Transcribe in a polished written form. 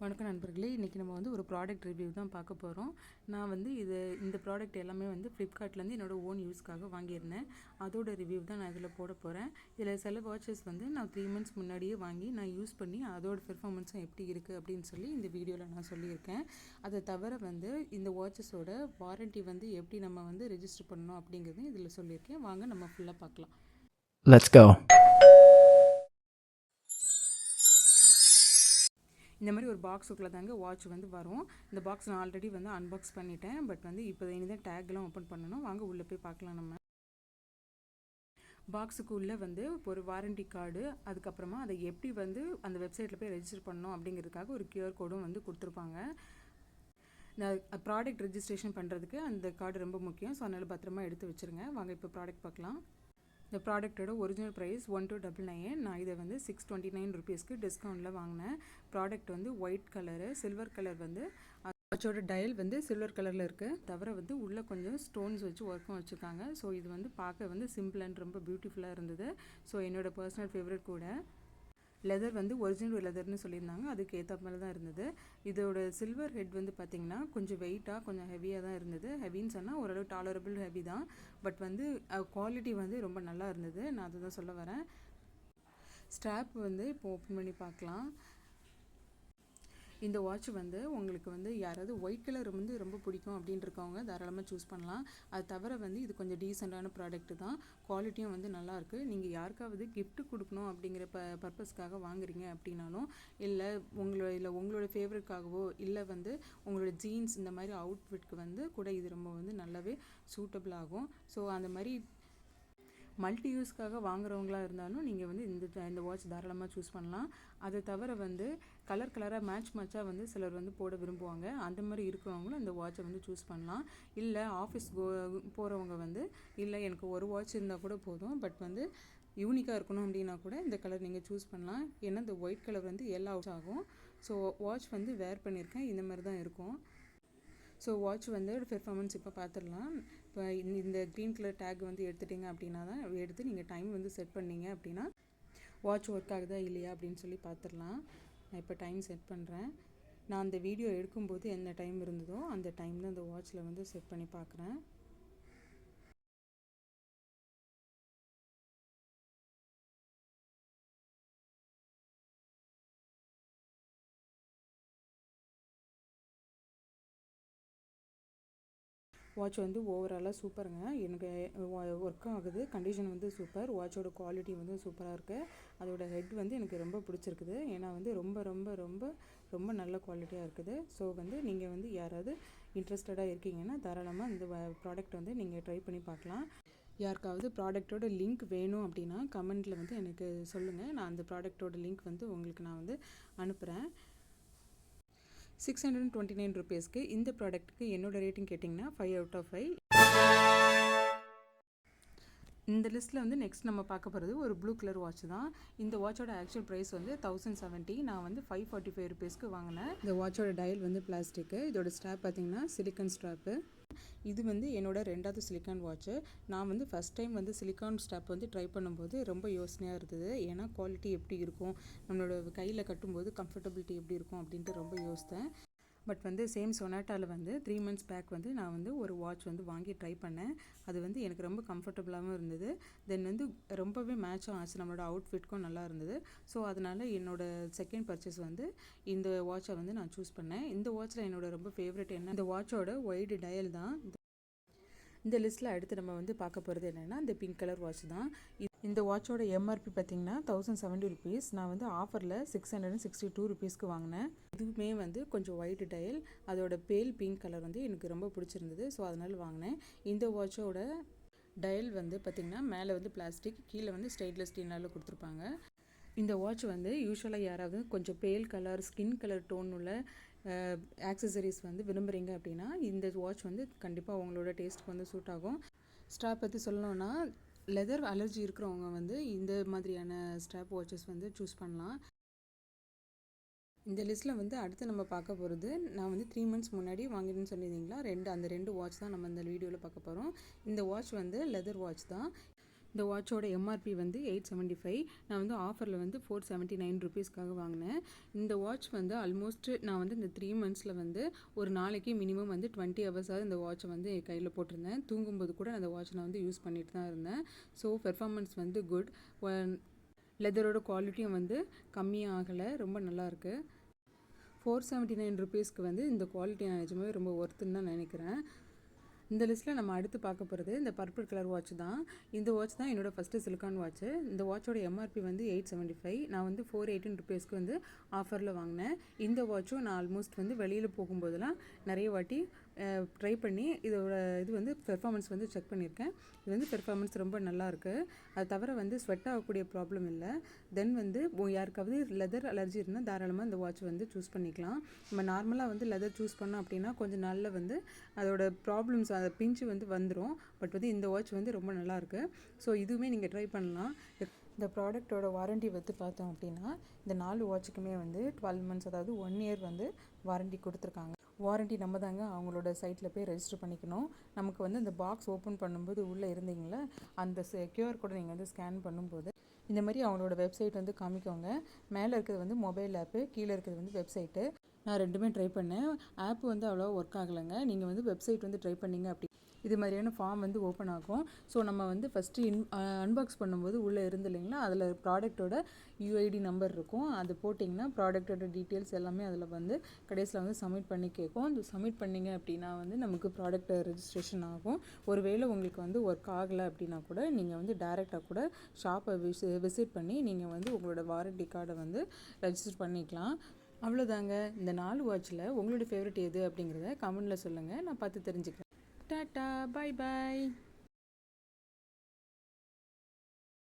வணக்கம் நண்பர்களே, இன்றைக்கி நம்ம வந்து ஒரு ப்ராடக்ட் ரிவ்யூ தான் பார்க்க போகிறோம். நான் வந்து இந்த ப்ராடக்ட் எல்லாமே வந்து ஃப்ளிப்கார்ட்லேருந்து என்னோடய ஓன் யூஸ்க்காக வாங்கியிருந்தேன். அதோட ரிவ்யூ தான் நான் இதில் போட போகிறேன். இதில் சில வாட்சஸ் வந்து நான் 3 மந்த்ஸ் முன்னாடியே வாங்கி நான் யூஸ் பண்ணி அதோட பெர்ஃபார்மன்ஸும் எப்படி இருக்குது அப்படின்னு சொல்லி இந்த வீடியோவில் நான் சொல்லியிருக்கேன். அதை தவிர வந்து இந்த வாட்சஸோட வாரண்ட்டி வந்து எப்படி நம்ம வந்து ரெஜிஸ்டர் பண்ணணும் அப்படிங்கிறதையும் இதில் சொல்லியிருக்கேன். வாங்க நம்ம ஃபுல்லாக பார்க்கலாம். Let's go. இந்த மாதிரி ஒரு பாக்ஸுக்குள்ளே தாங்க வாட்ச் வந்து வரும். இந்த பாக்ஸ் நான் ஆல்ரெடி வந்து அன்பாக்ஸ் பண்ணிட்டேன். பட் வந்து இப்போ இனிதான் டேக்லாம் ஓப்பன் பண்ணணும். வாங்க உள்ளே போய் பார்க்கலாம். நம்ம பாக்ஸுக்கு உள்ளே வந்து ஒரு வாரண்டி கார்டு, அதுக்கப்புறமா அதை எப்படி வந்து அந்த வெப்சைட்டில் போய் ரெஜிஸ்டர் பண்ணணும் அப்படிங்கிறதுக்காக ஒரு QR கோடும் வந்து கொடுத்துருப்பாங்க. இந்த ப்ராடக்ட் ரெஜிஸ்ட்ரேஷன் பண்ணுறதுக்கு அந்த கார்டு ரொம்ப முக்கியம். ஸோ அதனால் பத்திரமா எடுத்து வச்சுருங்க. வாங்க இப்போ ப்ராடக்ட் பார்க்கலாம். இந்த ப்ராடக்ட்டோட ஒரிஜினல் ப்ரைஸ் 1299. நான் இதை வந்து 629 ருபீஸ்க்கு டிஸ்கவுண்ட்டில் வாங்கினேன். ப்ராடக்ட் வந்து ஒயிட் கலரு, சில்வர் கலர் வந்து வாட்சோட டயல் வந்து சில்வர் கலரில் இருக்குது. தவிர வந்து உள்ளே கொஞ்சம் ஸ்டோன்ஸ் வச்சு ஒர்க்கும் வச்சுருக்காங்க. ஸோ இது வந்து பார்க்க வந்து சிம்பிள் அண்ட் ரொம்ப பியூட்டிஃபுல்லாக இருந்தது. ஸோ என்னோடய பர்சனல் ஃபேவரட் கூட. லெதர் வந்து ஒரிஜினல் லெதர்னு சொல்லியிருந்தாங்க. அதுக்கு ஏற்ற மாதிரி தான் இருந்தது. இதோட சில்வர் ஹெட் வந்து பார்த்திங்கன்னா கொஞ்சம் வெயிட்டாக கொஞ்சம் ஹெவியாக தான் இருந்தது. ஹெவின்னு சொன்னால் ஓரளவு டாலரபிள் ஹெவி தான். பட் வந்து குவாலிட்டி வந்து ரொம்ப நல்லா இருந்தது. நான் அதை தான் சொல்ல வரேன். ஸ்ட்ராப் வந்து இப்போ ஓப்பன் பண்ணி பார்க்கலாம். இந்த வாட்ச் வந்து உங்களுக்கு வந்து யாராவது ஒயிட் கலர் வந்து ரொம்ப பிடிக்கும் அப்படின்னு இருக்கவங்க தாராளமாக சூஸ் பண்ணலாம். அது தவிர வந்து இது கொஞ்சம் டீசெண்டான ப்ராடக்ட் தான். குவாலிட்டியும் வந்து நல்லாயிருக்கு. நீங்கள் யாருக்காவது கிஃப்ட் கொடுக்கணும் அப்படிங்கிற பர்பஸ்க்காக வாங்குறீங்க அப்படின்னாலும், இல்லை உங்களோட ஃபேவரட்காகவோ, இல்லை வந்து உங்களோட ஜீன்ஸ் இந்த மாதிரி அவுட்ஃபிட்க்கு வந்து கூட இது ரொம்ப வந்து நல்லாவே சூட்டபிள் ஆகும். ஸோ அந்த மாதிரி மல்டி யூஸ்க்காக வாங்குறவங்களா இருந்தாலும் நீங்கள் வந்து இந்த வாட்ச் தாராளமாக சூஸ் பண்ணலாம். அதை தவிர வந்து கலராக மேட்சாக வந்து சிலர் வந்து போட விரும்புவாங்க. அந்த மாதிரி இருக்கிறவங்களும் இந்த வாட்சை வந்து சூஸ் பண்ணலாம். இல்லை ஆஃபீஸ் போகிறவங்க வந்து இல்லை எனக்கு ஒரு வாட்ச் இருந்தால் கூட போதும், பட் வந்து யூனிக்காக இருக்கணும் அப்படின்னா கூட இந்த கலர் நீங்கள் சூஸ் பண்ணலாம். ஏன்னா இந்த ஒயிட் கலர் வந்து எல்லா வாட்ச் ஆகும். ஸோ வாட்ச் வந்து வேர் பண்ணியிருக்கேன். இந்த மாதிரி தான் இருக்கும். ஸோ வாட்ச் வந்து பெர்ஃபார்மன்ஸ் இப்போ பார்த்துடலாம். இப்போ இந்த க்ரீன் கலர் டேக் வந்து எடுத்துட்டிங்க அப்படின்னா தான் எடுத்து நீங்கள் டைம் வந்து செட் பண்ணிங்க அப்படின்னா வாட்ச் ஒர்க் ஆகுதா இல்லையா அப்படின்னு சொல்லி பார்த்துடலாம். நான் இப்போ டைம் செட் பண்ணுறேன். நான் அந்த வீடியோ எடுக்கும்போது என்ன டைம் இருந்ததோ அந்த டைம் தான் அந்த வாட்சில் வந்து செட் பண்ணி பார்க்குறேன். வாட்ச் வந்து ஓவராலாக சூப்பருங்க. எனக்கு ஒர்க்கும் ஆகுது. கண்டிஷன் வந்து சூப்பர். வாட்சோட குவாலிட்டி வந்து சூப்பராக இருக்குது. அதோட ஹெட் வந்து எனக்கு ரொம்ப பிடிச்சிருக்குது. ஏன்னா வந்து ரொம்ப ரொம்ப ரொம்ப ரொம்ப நல்ல குவாலிட்டியாக இருக்குது. ஸோ வந்து நீங்கள் வந்து யாராவது இன்ட்ரெஸ்டடாக இருக்கீங்கன்னா தாராளமாக இந்த ப்ராடக்ட் வந்து நீங்கள் ட்ரை பண்ணி பார்க்கலாம். யாருக்காவது ப்ராடக்டோட லிங்க் வேணும் அப்படின்னா கமெண்ட்டில் வந்து எனக்கு சொல்லுங்கள். நான் அந்த ப்ராடக்டோட லிங்க் வந்து உங்களுக்கு நான் வந்து அனுப்புகிறேன். 629 ருபீஸ்க்கு இந்த ப்ராடக்ட்டுக்கு என்னோடய ரேட்டிங் கேட்டிங்கன்னா 5 out of 5. இந்த லிஸ்ட்டில் வந்து நெக்ஸ்ட் நம்ம பார்க்க போகிறது ஒரு ப்ளூ கலர் வாட்ச் தான். இந்த வாட்சோட ஆக்சுவல் ப்ரைஸ் வந்து 1070. நான் வந்து 545 ருபீஸ்க்கு வாங்கினேன். இந்த வாட்சோட டயல் வந்து பிளாஸ்டிக்கு. இதோட ஸ்ட்ராப் பார்த்திங்கன்னா சிலிக்கன் ஸ்ட்ராப்பு. இது வந்து என்னோட 2வது சிலிக்கான் வாட்ச்சு. நான் வந்து ஃபஸ்ட் டைம் வந்து சிலிக்கான் ஸ்ட்ராப் வந்து ட்ரை பண்ணும்போது ரொம்ப யோசனையாக இருந்தது. ஏன்னா குவாலிட்டி எப்படி இருக்கும், நம்மளோட கையில் கட்டும்போது கம்ஃபர்டபிலிட்டி எப்படி இருக்கும் அப்படின்ட்டு ரொம்ப யோசித்தேன். பட் வந்து சேம் சொனாட்டாவில் வந்து 3 months பேக் வந்து நான் வந்து ஒரு வாட்ச் வந்து வாங்கி ட்ரை பண்ணேன். அது வந்து எனக்கு ரொம்ப கம்ஃபர்டபுளாகவும் இருந்தது. தென் வந்து ரொம்பவே மேட்சும் ஆச்சு. நம்மளோட அவுட்ஃபிட்க்கும் நல்லா இருந்தது. ஸோ அதனால் என்னோடய செகண்ட் பர்ச்சேஸ் வந்து இந்த வாட்சை வந்து நான் சூஸ் பண்ணேன். இந்த வாட்சில் என்னோட ரொம்ப ஃபேவரட் என்ன, இந்த வாட்சோட ஒயிட் டயல் தான். இந்த லிஸ்ட்டில் அடுத்து நம்ம வந்து பார்க்க போகிறது என்னென்னா இந்த பிங்க் கலர் வாட்ச் தான். இந்த வாட்சோட எம்ஆர்பி பார்த்திங்கன்னா 1070 ருபீஸ். நான் வந்து ஆஃபரில் 662 ருபீஸ்க்கு வாங்கினேன். இதுவுமே வந்து கொஞ்சம் ஒயிட் டயல், அதோட பேல் பிங்க் கலர் வந்து எனக்கு ரொம்ப பிடிச்சிருந்தது. ஸோ அதனால் வாங்கினேன். இந்த வாட்சோட டயல் வந்து பார்த்திங்கன்னா மேலே வந்து பிளாஸ்டிக், கீழே வந்து ஸ்டெயின்லெஸ் ஸ்டீலால் கொடுத்துருப்பாங்க. இந்த வாட்ச் வந்து யூஸ்வலாக யாராவது கொஞ்சம் பேல் கலர், ஸ்கின் கலர் டோன் உள்ள ஆக்சசரிஸ் வந்து விரும்புகிறீங்க அப்படின்னா இந்த வாட்ச் வந்து கண்டிப்பாக உங்களோட டேஸ்ட்டுக்கு வந்து சூட் ஆகும். ஸ்ட்ராப் பற்றி சொல்லணுன்னா லெதர் அலர்ஜி இருக்கிறவங்க வந்து இந்த மாதிரியான ஸ்ட்ராப் வாட்சஸ் வந்து சூஸ் பண்ணலாம். இந்த லிஸ்ட்டில் வந்து அடுத்து நம்ம பார்க்க போகிறது, நான் வந்து 3 months முன்னாடி வாங்கிடுன்னு சொல்லியிருந்தீங்களா, அந்த ரெண்டு வாட்ச் தான் நம்ம இந்த வீடியோவில் பார்க்க போகிறோம். இந்த வாட்ச் வந்து லெதர் வாட்ச் தான். இந்த வாட்சோட எம்ஆர்பி வந்து 875. நான் வந்து ஆஃபரில் வந்து 479 ருபீஸ்க்காக வாங்கினேன். இந்த வாட்ச் வந்து ஆல்மோஸ்ட் நான் வந்து இந்த 3 மந்த்ஸில் வந்து ஒரு நாளைக்கு மினிமம் வந்து 20 ஹவர்ஸாவது இந்த வாட்சை வந்து என் கையில் போட்டிருந்தேன். தூங்கும்போது கூட அந்த வாட்ச் நான் வந்து யூஸ் பண்ணிட்டு தான் இருந்தேன். ஸோ பெர்ஃபார்மன்ஸ் வந்து குட். லெதரோட குவாலிட்டியும் வந்து கம்மியாக ஆகலை, ரொம்ப நல்லாயிருக்கு. 479 ருபீஸ்க்கு வந்து இந்த குவாலிட்டி நான் நிஜமாவே ரொம்ப ஒர்த்துன்னு தான் நினைக்கிறேன். இந்த லிஸ்ட்டில் நம்ம அடுத்து பார்க்க போகிறது இந்த பர்பிள் கலர் வாட்ச் தான். இந்த வாட்ச் தான் என்னோடய ஃபஸ்ட்டு சிலிக்கான் வாட்ச்சு. இந்த வாட்சோட எம்ஆர்பி வந்து 875. நான் வந்து 418 ருபீஸ்க்கு வந்து ஆஃபரில் வாங்கினேன். இந்த வாட்சும் நான் ஆல்மோஸ்ட் வந்து வெளியில் போகும்போதெல்லாம் நிறைய வாட்டி ட்ரை பண்ணி இதோட இது வந்து பெர்ஃபார்மன்ஸ் வந்து செக் பண்ணியிருக்கேன். இது வந்து பெர்ஃபார்மன்ஸ் ரொம்ப நல்லாயிருக்கு. அது தவிர வந்து ஸ்வெட் ஆகக்கூடிய ப்ராப்ளம் இல்லை. தென் வந்து யாருக்காவது லெதர் அலர்ஜி இருந்தால் தாராளமாக இந்த வாட்ச் வந்து சூஸ் பண்ணிக்கலாம். நம்ம நார்மலாக வந்து லெதர் சூஸ் பண்ணோம் அப்படின்னா கொஞ்சம் நாளில் வந்து அதோட ப்ராப்ளம்ஸ் அதை பிஞ்சு வந்து வந்துடும். பட் வந்து இந்த வாட்ச் வந்து ரொம்ப நல்லாயிருக்கு. ஸோ இதுவுமே நீங்கள் ட்ரை பண்ணலாம். இந்த ப்ராடக்டோட வாரண்ட்டி வந்து பார்த்தோம் அப்படின்னா இந்த 4 வாட்சுக்குமே வந்து 12 மந்த்ஸ், அதாவது 1 இயர் வந்து வாரண்ட்டி கொடுத்துருக்காங்க. வாரண்ட்டி நம்ம தாங்க அவங்களோட சைட்டில் போய் ரெஜிஸ்டர் பண்ணிக்கணும். நமக்கு வந்து இந்த பாக்ஸ் ஓப்பன் பண்ணும்போது உள்ளே இருந்தீங்களா அந்த கியூஆர் கோடை நீங்கள் வந்து ஸ்கேன் பண்ணும்போது இந்த மாதிரி அவங்களோட வெப்சைட் வந்து காமிக்கோங்க. மேலே இருக்கிறது வந்து மொபைல் ஆப்பு, கீழே இருக்கிறது வந்து வெப்சைட்டு. நான் ரெண்டுமே ட்ரை பண்ணேன். ஆப் வந்து அவ்வளோவா ஒர்க் ஆகலைங்க. நீங்கள் வந்து வெப்சைட் வந்து ட்ரை பண்ணிங்க அப்படி இது மாதிரியான ஃபார்ம் வந்து ஓப்பன் ஆகும். ஸோ நம்ம வந்து ஃபஸ்ட்டு அன்பாக்ஸ் பண்ணும்போது உள்ளே இருந்து இல்லைங்களா, அதில் ப்ராடக்டோட யூஐடி நம்பர் இருக்கும். அது போட்டிங்கன்னா ப்ராடக்டோட டீட்டெயில்ஸ் எல்லாமே அதில் வந்து கடைசியில் வந்து சப்மிட் பண்ணி கேட்கும். அது சப்மிட் பண்ணிங்க அப்படின்னா வந்து நமக்கு ப்ராடக்ட் ரெஜிஸ்ட்ரேஷன் ஆகும். ஒருவேளை உங்களுக்கு வந்து ஒர்க் ஆகலை அப்படின்னா கூட நீங்கள் வந்து டைரெக்டாக கூட ஷாப்பை விசிட் பண்ணி நீங்கள் வந்து உங்களோட வாரண்டி கார்டை வந்து ரெஜிஸ்டர் பண்ணிக்கலாம். அவ்வளோதாங்க. இந்த 4 வாட்சில் உங்களோட ஃபேவரட் எது அப்படிங்கிறத கமெண்டில் சொல்லுங்கள். நான் பார்த்து தெரிஞ்சுக்கிறேன். Tata, bye bye.